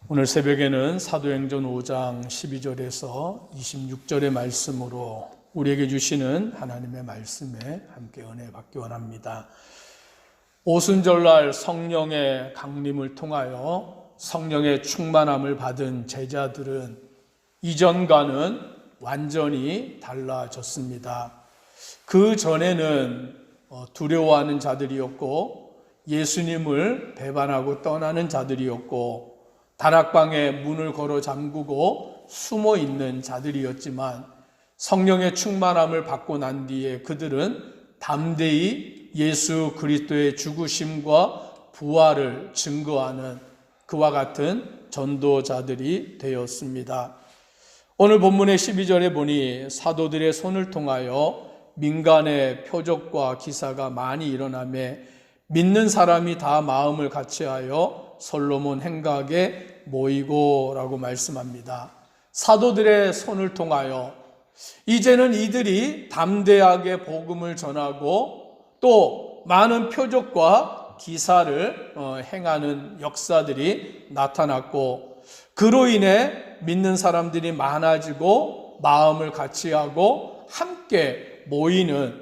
오늘 새벽에는 사도행전 5장 12절에서 26절의 말씀으로 우리에게 주시는 하나님의 말씀에 함께 은혜 받기 원합니다. 오순절날 성령의 강림을 통하여 성령의 충만함을 받은 제자들은 이전과는 완전히 달라졌습니다. 그 전에는 두려워하는 자들이었고 예수님을 배반하고 떠나는 자들이었고 다락방에 문을 걸어 잠그고 숨어 있는 자들이었지만 성령의 충만함을 받고 난 뒤에 그들은 담대히 예수 그리스도의 죽으심과 부활을 증거하는 그와 같은 전도자들이 되었습니다. 오늘 본문의 12절에 보니 사도들의 손을 통하여 민간의 표적과 기사가 많이 일어나며 믿는 사람이 다 마음을 같이하여 솔로몬 행각에 모이고 라고 말씀합니다. 사도들의 손을 통하여 이제는 이들이 담대하게 복음을 전하고 또 많은 표적과 기사를 행하는 역사들이 나타났고 그로 인해 믿는 사람들이 많아지고 마음을 같이하고 함께 모이는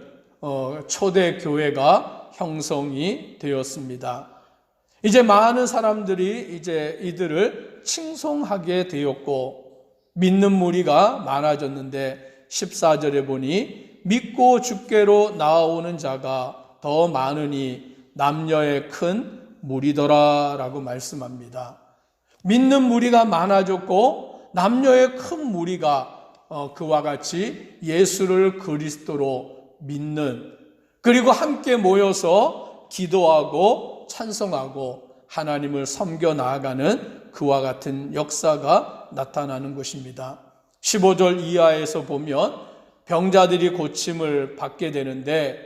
초대 교회가 형성이 되었습니다. 이제 많은 사람들이 이제 이들을 칭송하게 되었고 믿는 무리가 많아졌는데 14절에 보니 믿고 주께로 나아오는 자가 더 많으니 남녀의 큰 무리더라 라고 말씀합니다. 믿는 무리가 많아졌고 남녀의 큰 무리가 그와 같이 예수를 그리스도로 믿는 그리고 함께 모여서 기도하고 찬송하고 하나님을 섬겨 나아가는 그와 같은 역사가 나타나는 것입니다. 15절 이하에서 보면 병자들이 고침을 받게 되는데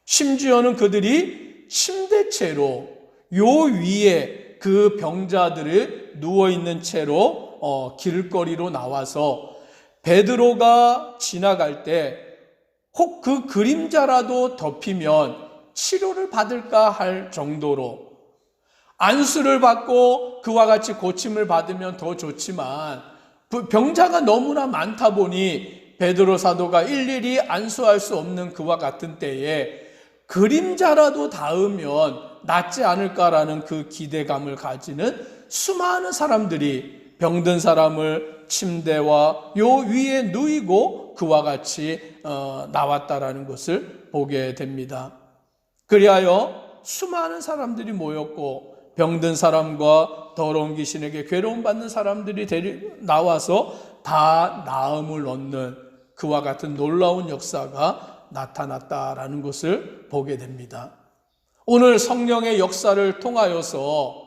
심지어는 그들이 침대채로 요 위에 그 병자들을 누워있는 채로 길거리로 나와서 베드로가 지나갈 때 혹 그 그림자라도 덮이면 치료를 받을까 할 정도로 안수를 받고 그와 같이 고침을 받으면 더 좋지만 병자가 너무나 많다 보니 베드로 사도가 일일이 안수할 수 없는 그와 같은 때에 그림자라도 닿으면 낫지 않을까라는 그 기대감을 가지는 수많은 사람들이 병든 사람을 침대와 요 위에 누이고 그와 같이 나왔다라는 것을 보게 됩니다. 그리하여 수많은 사람들이 모였고 병든 사람과 더러운 귀신에게 괴로움받는 사람들이 나와서 다 나음을 얻는 그와 같은 놀라운 역사가 나타났다라는 것을 보게 됩니다. 오늘 성령의 역사를 통하여서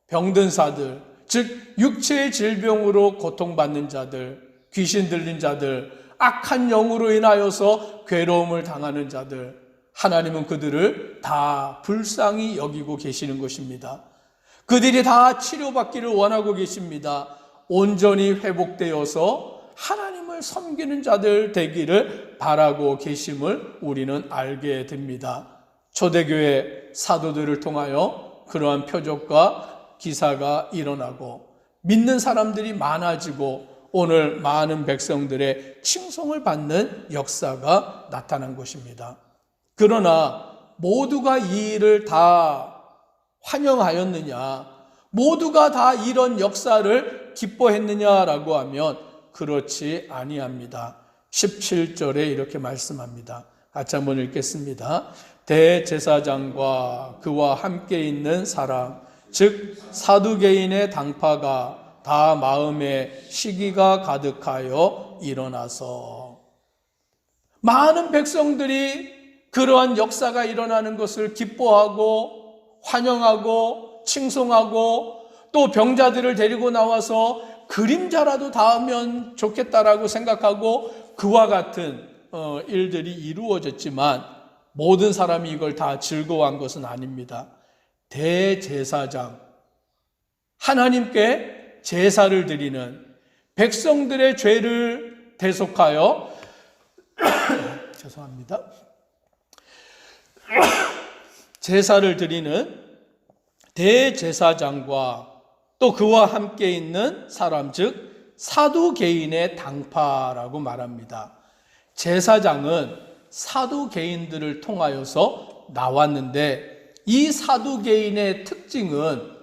병든 자들, 즉 육체의 질병으로 고통받는 자들, 귀신 들린 자들, 악한 영으로 인하여서 괴로움을 당하는 자들, 하나님은 그들을 다 불쌍히 여기고 계시는 것입니다. 그들이 다 치료받기를 원하고 계십니다. 온전히 회복되어서 하나님을 섬기는 자들 되기를 바라고 계심을 우리는 알게 됩니다. 초대교회 사도들을 통하여 그러한 표적과 기사가 일어나고 믿는 사람들이 많아지고 오늘 많은 백성들의 칭송을 받는 역사가 나타난 것입니다. 그러나 모두가 이 일을 다 환영하였느냐, 모두가 다 이런 역사를 기뻐했느냐라고 하면 그렇지 아니합니다. 17절에 이렇게 말씀합니다. 같이 한번 읽겠습니다. 대제사장과 그와 함께 있는 사람, 즉 사두개인의 당파가 다 마음에 시기가 가득하여 일어나서 많은 백성들이 그러한 역사가 일어나는 것을 기뻐하고 환영하고 칭송하고 또 병자들을 데리고 나와서 그림자라도 닿으면 좋겠다라고 생각하고 그와 같은 일들이 이루어졌지만 모든 사람이 이걸 다 즐거워한 것은 아닙니다. 대제사장, 하나님께 제사를 드리는 백성들의 죄를 대속하여 죄송합니다. 제사를 드리는 대제사장과 또 그와 함께 있는 사람, 즉 사두개인의 당파라고 말합니다. 제사장은 사두개인들을 통하여서 나왔는데 이 사두개인의 특징은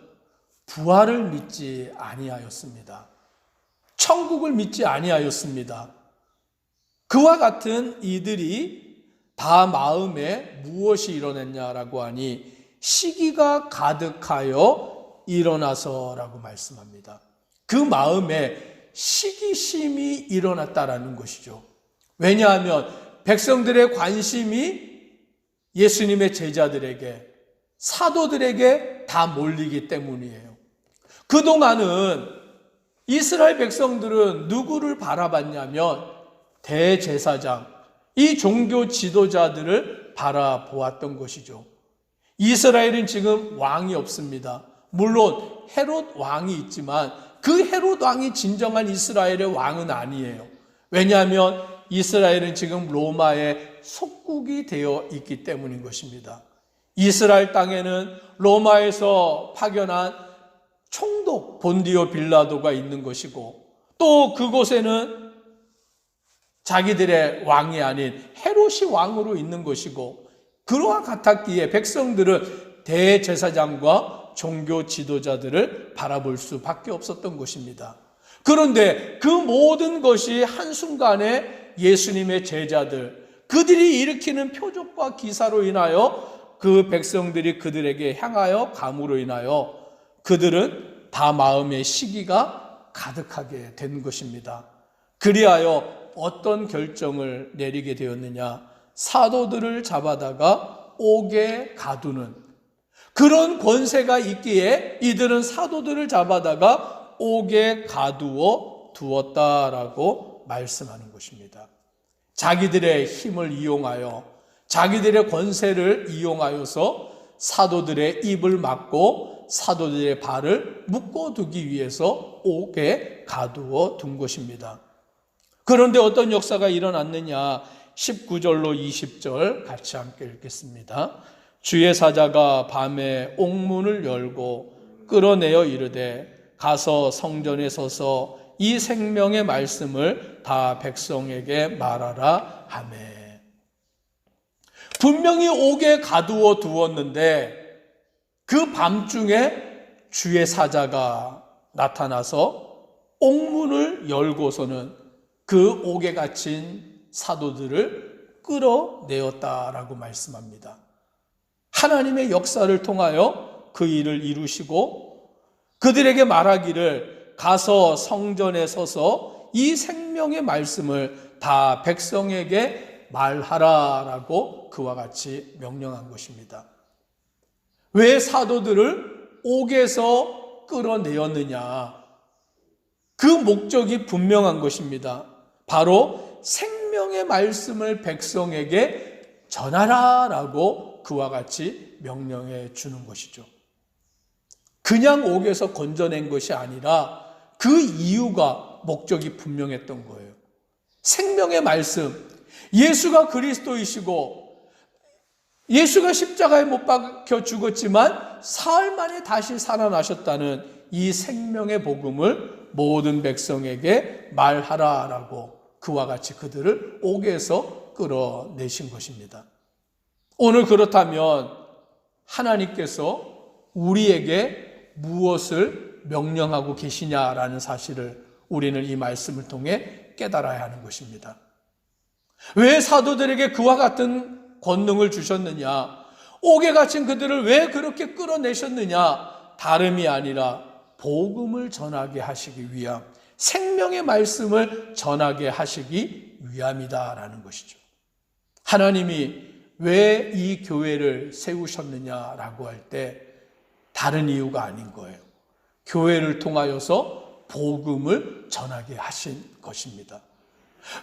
부활을 믿지 아니하였습니다. 천국을 믿지 아니하였습니다. 그와 같은 이들이 다 마음에 무엇이 일어났냐라고 하니 시기가 가득하여 일어나서라고 말씀합니다. 그 마음에 시기심이 일어났다라는 것이죠. 왜냐하면 백성들의 관심이 예수님의 제자들에게, 사도들에게 다 몰리기 때문이에요. 그동안은 이스라엘 백성들은 누구를 바라봤냐면 대제사장, 이 종교 지도자들을 바라보았던 것이죠. 이스라엘은 지금 왕이 없습니다. 물론 헤롯 왕이 있지만 그 헤롯 왕이 진정한 이스라엘의 왕은 아니에요. 왜냐하면 이스라엘은 지금 로마의 속국이 되어 있기 때문인 것입니다. 이스라엘 땅에는 로마에서 파견한 총독 본디오 빌라도가 있는 것이고 또 그곳에는 자기들의 왕이 아닌 헤롯이 왕으로 있는 것이고 그러와 같았기에 백성들은 대제사장과 종교 지도자들을 바라볼 수밖에 없었던 것입니다. 그런데 그 모든 것이 한순간에 예수님의 제자들, 그들이 일으키는 표적과 기사로 인하여 그 백성들이 그들에게 향하여 감으로 인하여 그들은 다 마음의 시기가 가득하게 된 것입니다. 그리하여 어떤 결정을 내리게 되었느냐? 사도들을 잡아다가 옥에 가두는 그런 권세가 있기에 이들은 사도들을 잡아다가 옥에 가두어 두었다라고 말씀하는 것입니다. 자기들의 힘을 이용하여 자기들의 권세를 이용하여서 사도들의 입을 막고 사도들의 발을 묶어두기 위해서 옥에 가두어 둔 것입니다. 그런데 어떤 역사가 일어났느냐? 19절로 20절 같이 함께 읽겠습니다. 주의 사자가 밤에 옥문을 열고 끌어내어 이르되 가서 성전에 서서 이 생명의 말씀을 다 백성에게 말하라 하매. 분명히 옥에 가두어 두었는데 그 밤중에 주의 사자가 나타나서 옥문을 열고서는 그 옥에 갇힌 사도들을 끌어내었다라고 말씀합니다. 하나님의 역사를 통하여 그 일을 이루시고 그들에게 말하기를 가서 성전에 서서 이 생명의 말씀을 다 백성에게 말하라라고 그와 같이 명령한 것입니다. 왜 사도들을 옥에서 끌어내었느냐? 그 목적이 분명한 것입니다. 바로 생명의 말씀을 백성에게 전하라라고 그와 같이 명령해 주는 것이죠. 그냥 옥에서 건져낸 것이 아니라 그 이유가 목적이 분명했던 거예요. 생명의 말씀, 예수가 그리스도이시고 예수가 십자가에 못 박혀 죽었지만 사흘 만에 다시 살아나셨다는 이 생명의 복음을 모든 백성에게 말하라라고 그와 같이 그들을 옥에서 끌어내신 것입니다. 오늘 그렇다면 하나님께서 우리에게 무엇을 명령하고 계시냐라는 사실을 우리는 이 말씀을 통해 깨달아야 하는 것입니다. 왜 사도들에게 그와 같은 권능을 주셨느냐? 옥에 갇힌 그들을 왜 그렇게 끌어내셨느냐? 다름이 아니라 복음을 전하게 하시기 위함, 생명의 말씀을 전하게 하시기 위함이다라는 것이죠. 하나님이 왜 이 교회를 세우셨느냐라고 할 때 다른 이유가 아닌 거예요. 교회를 통하여서 복음을 전하게 하신 것입니다.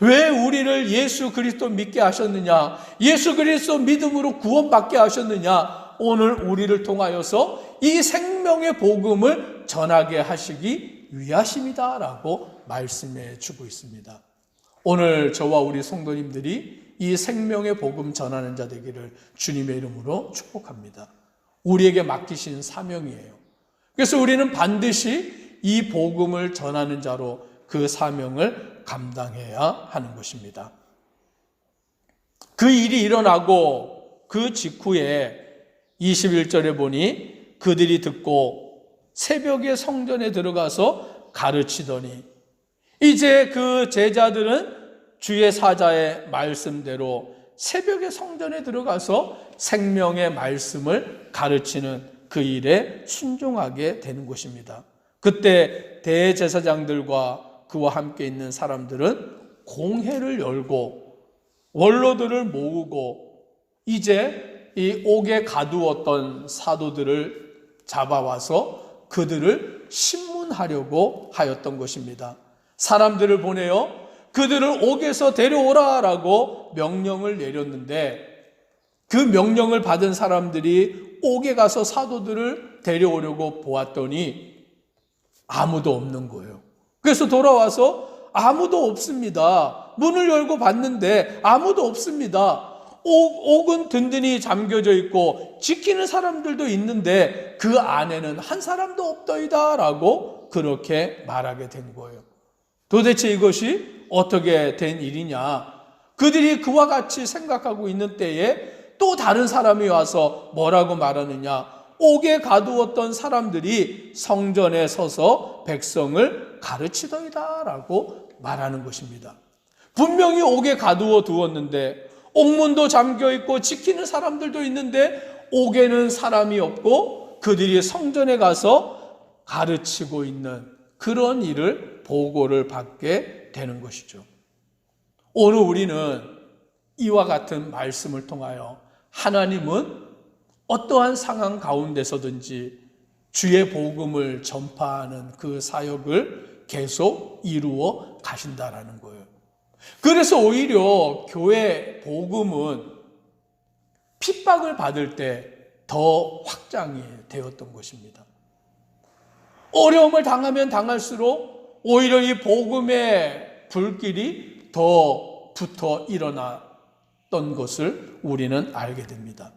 왜 우리를 예수 그리스도 믿게 하셨느냐? 예수 그리스도 믿음으로 구원받게 하셨느냐? 오늘 우리를 통하여서 이 생명의 복음을 전하게 하시기 위하심이다라고 말씀해 주고 있습니다. 오늘 저와 우리 성도님들이 이 생명의 복음 전하는 자 되기를 주님의 이름으로 축복합니다. 우리에게 맡기신 사명이에요. 그래서 우리는 반드시 이 복음을 전하는 자로 그 사명을 감당해야 하는 것입니다. 그 일이 일어나고 그 직후에 21절에 보니 그들이 듣고 새벽에 성전에 들어가서 가르치더니, 이제 그 제자들은 주의 사자의 말씀대로 새벽에 성전에 들어가서 생명의 말씀을 가르치는 그 일에 순종하게 되는 것입니다. 그때 대제사장들과 그와 함께 있는 사람들은 공회를 열고 원로들을 모으고 이제 이 옥에 가두었던 사도들을 잡아와서 그들을 신문하려고 하였던 것입니다. 사람들을 보내어 그들을 옥에서 데려오라라고 명령을 내렸는데, 그 명령을 받은 사람들이 옥에 가서 사도들을 데려오려고 보았더니 아무도 없는 거예요. 그래서 돌아와서 아무도 없습니다. 문을 열고 봤는데 아무도 없습니다. 옥은 든든히 잠겨져 있고 지키는 사람들도 있는데 그 안에는 한 사람도 없더이다 라고 그렇게 말하게 된 거예요. 도대체 이것이 어떻게 된 일이냐? 그들이 그와 같이 생각하고 있는 때에 또 다른 사람이 와서 뭐라고 말하느냐? 옥에 가두었던 사람들이 성전에 서서 백성을 가르치더이다 라고 말하는 것입니다. 분명히 옥에 가두어 두었는데 옥문도 잠겨 있고 지키는 사람들도 있는데 옥에는 사람이 없고 그들이 성전에 가서 가르치고 있는 그런 일을 보고를 받게 되는 것이죠. 오늘 우리는 이와 같은 말씀을 통하여 하나님은 어떠한 상황 가운데서든지 주의 복음을 전파하는 그 사역을 계속 이루어 가신다라는 거예요. 그래서 오히려 교회 복음은 핍박을 받을 때 더 확장이 되었던 것입니다. 어려움을 당하면 당할수록 오히려 이 복음의 불길이 더 붙어 일어났던 것을 우리는 알게 됩니다.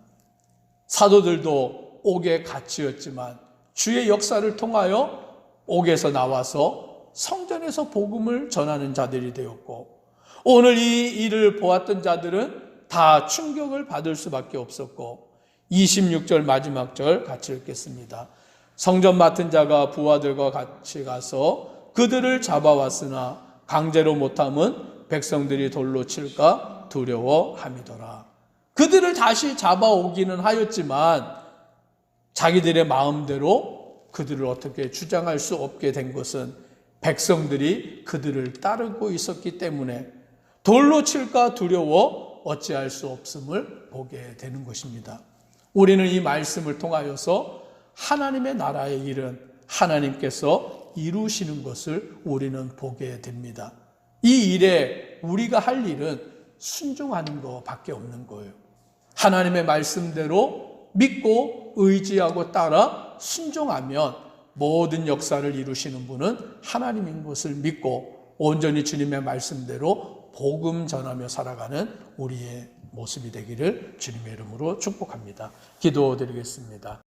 사도들도 옥에 갇히었지만 주의 역사를 통하여 옥에서 나와서 성전에서 복음을 전하는 자들이 되었고, 오늘 이 일을 보았던 자들은 다 충격을 받을 수밖에 없었고, 26절 마지막 절 같이 읽겠습니다. 성전 맡은 자가 부하들과 같이 가서 그들을 잡아왔으나 강제로 못함은 백성들이 돌로 칠까 두려워함이더라. 그들을 다시 잡아오기는 하였지만 자기들의 마음대로 그들을 어떻게 주장할 수 없게 된 것은 백성들이 그들을 따르고 있었기 때문에 돌로 칠까 두려워 어찌할 수 없음을 보게 되는 것입니다. 우리는 이 말씀을 통하여서 하나님의 나라의 일은 하나님께서 이루시는 것을 우리는 보게 됩니다. 이 일에 우리가 할 일은 순종하는 것밖에 없는 거예요. 하나님의 말씀대로 믿고 의지하고 따라 순종하면 모든 역사를 이루시는 분은 하나님인 것을 믿고 온전히 주님의 말씀대로 복음 전하며 살아가는 우리의 모습이 되기를 주님의 이름으로 축복합니다. 기도드리겠습니다.